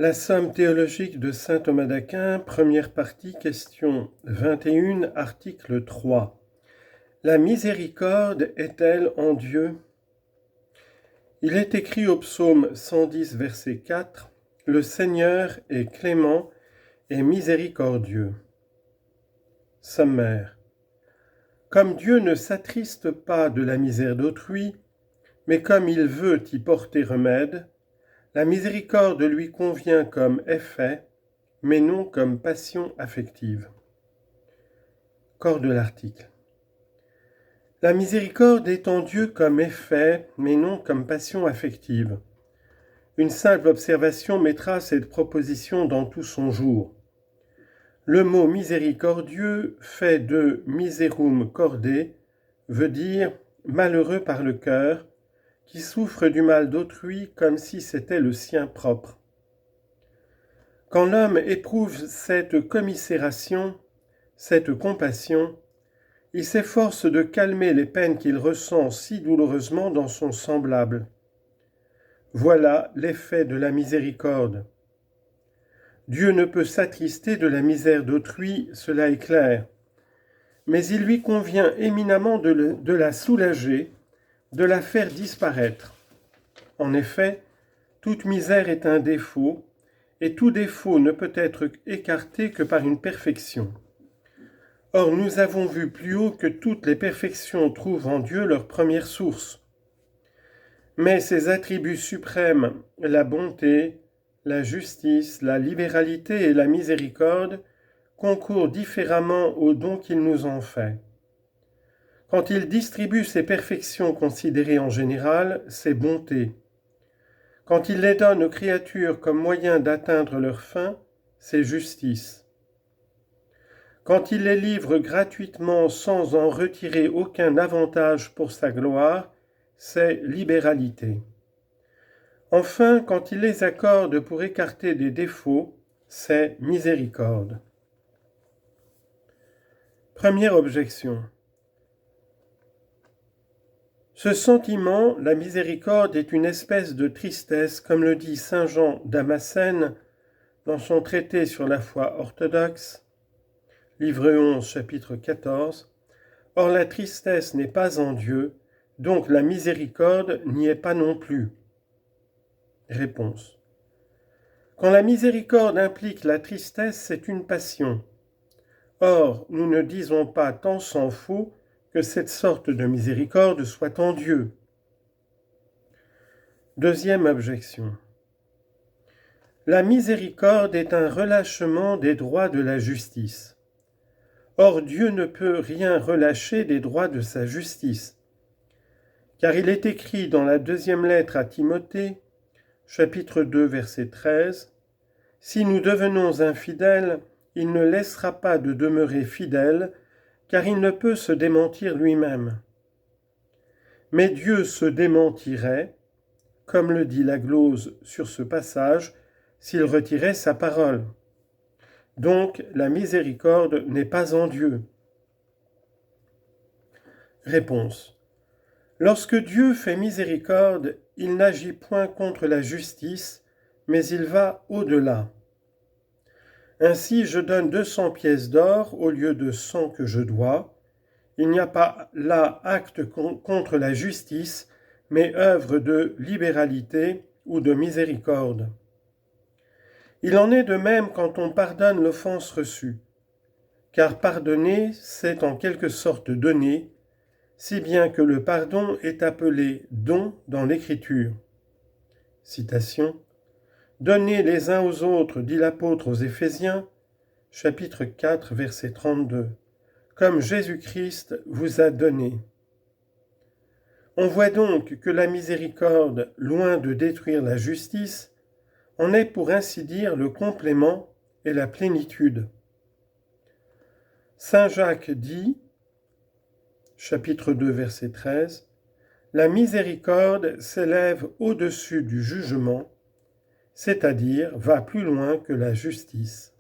La somme théologique de saint Thomas d'Aquin, première partie, question 21, article 3. La miséricorde est-elle en Dieu? Il est écrit au psaume 110, verset 4, « Le Seigneur est clément et miséricordieux. » Sommaire. Comme Dieu ne s'attriste pas de la misère d'autrui, mais comme il veut y porter remède, la miséricorde lui convient comme effet, mais non comme passion affective. Corps de l'article. La miséricorde est en Dieu comme effet, mais non comme passion affective. Une simple observation mettra cette proposition dans tout son jour. Le mot miséricordieux, fait de miserum corde, veut dire malheureux par le cœur, qui souffre du mal d'autrui comme si c'était le sien propre. Quand l'homme éprouve cette commisération, cette compassion, il s'efforce de calmer les peines qu'il ressent si douloureusement dans son semblable. Voilà l'effet de la miséricorde. Dieu ne peut s'attrister de la misère d'autrui, cela est clair, mais il lui convient éminemment de la soulager, de la faire disparaître. En effet, toute misère est un défaut, et tout défaut ne peut être écarté que par une perfection. Or, nous avons vu plus haut que toutes les perfections trouvent en Dieu leur première source. Mais ses attributs suprêmes, la bonté, la justice, la libéralité et la miséricorde, concourent différemment aux dons qu'il nous en fait. Quand il distribue ses perfections considérées en général, ses bontés. Quand il les donne aux créatures comme moyen d'atteindre leur fin, c'est justice. Quand il les livre gratuitement sans en retirer aucun avantage pour sa gloire, c'est libéralité. Enfin, quand il les accorde pour écarter des défauts, c'est miséricorde. Première objection. Ce sentiment, la miséricorde, est une espèce de tristesse, comme le dit saint Jean Damascène dans son traité sur la foi orthodoxe, livre 11, chapitre 14. Or la tristesse n'est pas en Dieu, donc la miséricorde n'y est pas non plus. Réponse. Quand la miséricorde implique la tristesse, c'est une passion. Or, nous ne disons pas tant s'en faut que cette sorte de miséricorde soit en Dieu. Deuxième objection. La miséricorde est un relâchement des droits de la justice. Or, Dieu ne peut rien relâcher des droits de sa justice. Car il est écrit dans la deuxième lettre à Timothée, chapitre 2, verset 13, « Si nous devenons infidèles, il ne laissera pas de demeurer fidèle, car il ne peut se démentir lui-même. Mais Dieu se démentirait, comme le dit la glose sur ce passage, s'il retirait sa parole. Donc la miséricorde n'est pas en Dieu. » Réponse. Lorsque Dieu fait miséricorde, il n'agit point contre la justice, mais il va au-delà. Ainsi, je donne 200 pièces d'or au lieu de 100 que je dois. Il n'y a pas là acte contre la justice, mais œuvre de libéralité ou de miséricorde. Il en est de même quand on pardonne l'offense reçue, car pardonner, c'est en quelque sorte donner, si bien que le pardon est appelé don dans l'Écriture. Citation. « Donnez les uns aux autres, dit l'apôtre aux Éphésiens, chapitre 4, verset 32, comme Jésus-Christ vous a donné. » On voit donc que la miséricorde, loin de détruire la justice, en est pour ainsi dire le complément et la plénitude. Saint Jacques dit, chapitre 2, verset 13, « La miséricorde s'élève au-dessus du jugement, c'est-à-dire va plus loin que la justice. »